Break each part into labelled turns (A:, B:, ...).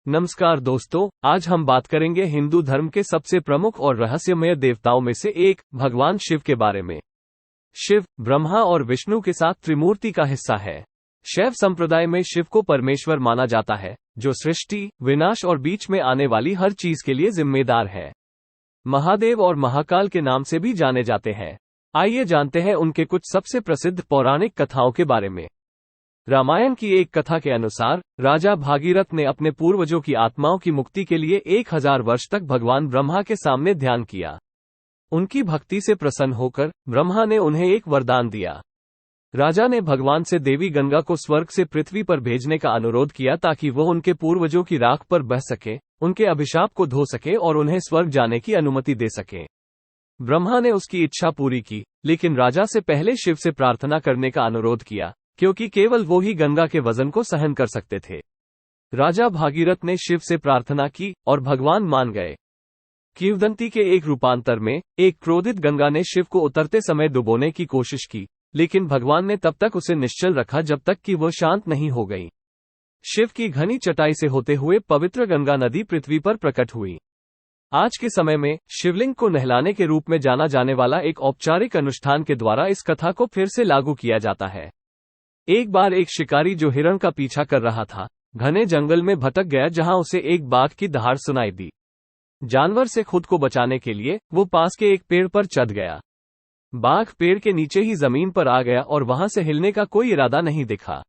A: नमस्कार दोस्तों, आज हम बात करेंगे हिंदू धर्म के सबसे प्रमुख और रहस्यमय देवताओं में से एक भगवान शिव के बारे में। शिव ब्रह्मा और विष्णु के साथ त्रिमूर्ति का हिस्सा है। शैव संप्रदाय में शिव को परमेश्वर माना जाता है, जो सृष्टि, विनाश और बीच में आने वाली हर चीज के लिए जिम्मेदार है। महादेव और महाकाल के नाम से भी जाने जाते हैं। आइए जानते हैं उनके कुछ सबसे प्रसिद्ध पौराणिक कथाओं के बारे में। रामायण की एक कथा के अनुसार राजा भागीरथ ने अपने पूर्वजों की आत्माओं की मुक्ति के लिए 1000 वर्ष तक भगवान ब्रह्मा के सामने ध्यान किया। उनकी भक्ति से प्रसन्न होकर ब्रह्मा ने उन्हें एक वरदान दिया। राजा ने भगवान से देवी गंगा को स्वर्ग से पृथ्वी पर भेजने का अनुरोध किया ताकि वह उनके पूर्वजों की राख पर बह सके, उनके अभिशाप को धो सके और उन्हें स्वर्ग जाने की अनुमति दे सके। ब्रह्मा ने उसकी इच्छा पूरी की, लेकिन राजा से पहले शिव से प्रार्थना करने का अनुरोध किया, क्योंकि केवल वो ही गंगा के वजन को सहन कर सकते थे। राजा भागीरथ ने शिव से प्रार्थना की और भगवान मान गए। किंवदंती के एक रूपांतर में एक क्रोधित गंगा ने शिव को उतरते समय डुबोने की कोशिश की, लेकिन भगवान ने तब तक उसे निश्चल रखा जब तक कि वह शांत नहीं हो गई। शिव की घनी चटाई से होते हुए पवित्र गंगा नदी पृथ्वी पर प्रकट हुई। आज के समय में शिवलिंग को नहलाने के रूप में जाना जाने वाला एक औपचारिक अनुष्ठान के द्वारा इस कथा को फिर से लागू किया जाता है। एक बार एक शिकारी जो हिरण का पीछा कर रहा था, घने जंगल में भटक गया जहां उसे एक बाघ की दहाड़ सुनाई दी। जानवर से खुद को बचाने के लिए वो पास के एक पेड़ पर चढ़ गया। बाघ पेड़ के नीचे ही जमीन पर आ गया और वहां से हिलने का कोई इरादा नहीं दिखा।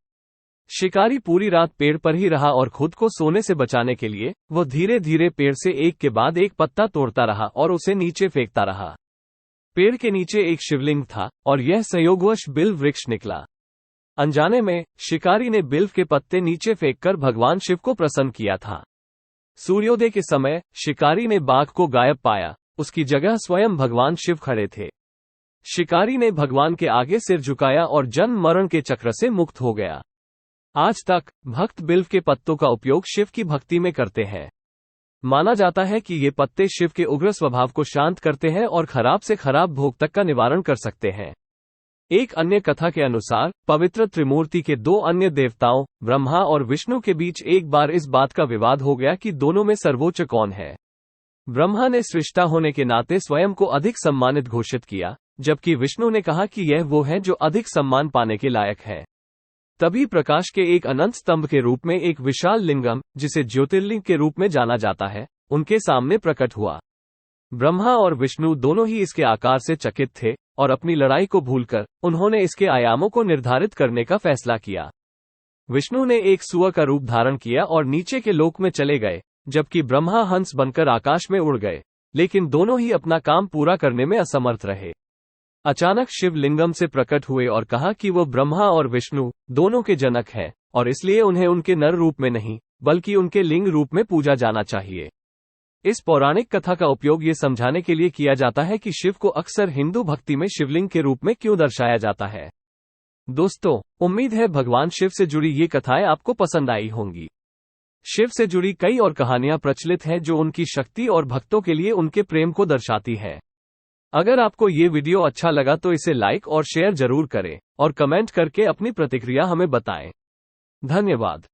A: शिकारी पूरी रात पेड़ पर ही रहा और खुद को सोने से बचाने के लिए वो धीरे धीरे पेड़ से एक के बाद एक पत्ता तोड़ता रहा और उसे नीचे फेंकता रहा। पेड़ के नीचे एक शिवलिंग था और यह संयोगवश बिल्व वृक्ष निकला। अनजाने में शिकारी ने बिल्व के पत्ते नीचे फेंककर भगवान शिव को प्रसन्न किया था। सूर्योदय के समय शिकारी ने बाघ को गायब पाया, उसकी जगह स्वयं भगवान शिव खड़े थे। शिकारी ने भगवान के आगे सिर झुकाया और जन्म मरण के चक्र से मुक्त हो गया। आज तक भक्त बिल्व के पत्तों का उपयोग शिव की भक्ति में करते हैं। माना जाता है कि ये पत्ते शिव के उग्र स्वभाव को शांत करते हैं और खराब से खराब भोग तक का निवारण कर सकते हैं। एक अन्य कथा के अनुसार पवित्र त्रिमूर्ति के दो अन्य देवताओं ब्रह्मा और विष्णु के बीच एक बार इस बात का विवाद हो गया कि दोनों में सर्वोच्च कौन है। ब्रह्मा ने सृष्टा होने के नाते स्वयं को अधिक सम्मानित घोषित किया, जबकि विष्णु ने कहा कि यह वो है जो अधिक सम्मान पाने के लायक है। तभी प्रकाश के एक अनंत स्तंभ के रूप में एक विशाल लिंगम, जिसे ज्योतिर्लिंग के रूप में जाना जाता है, उनके सामने प्रकट हुआ। ब्रह्मा और विष्णु दोनों ही इसके आकार से चकित थे और अपनी लड़ाई को भूलकर उन्होंने इसके आयामों को निर्धारित करने का फैसला किया। विष्णु ने एक सूअर का रूप धारण किया और नीचे के लोक में चले गए, जबकि ब्रह्मा हंस बनकर आकाश में उड़ गए, लेकिन दोनों ही अपना काम पूरा करने में असमर्थ रहे। अचानक शिव लिंगम से प्रकट हुए और कहा कि वो ब्रह्मा और विष्णु दोनों के जनक हैं और इसलिए उन्हें उनके नर रूप में नहीं बल्कि उनके लिंग रूप में पूजा जाना चाहिए। इस पौराणिक कथा का उपयोग ये समझाने के लिए किया जाता है कि शिव को अक्सर हिंदू भक्ति में शिवलिंग के रूप में क्यों दर्शाया जाता है। दोस्तों, उम्मीद है भगवान शिव से जुड़ी ये कथाएं आपको पसंद आई होंगी। शिव से जुड़ी कई और कहानियां प्रचलित हैं जो उनकी शक्ति और भक्तों के लिए उनके प्रेम को दर्शाती है। अगर आपको ये वीडियो अच्छा लगा तो इसे लाइक और शेयर जरूर करें और कमेंट करके अपनी प्रतिक्रिया हमें बताएं। धन्यवाद।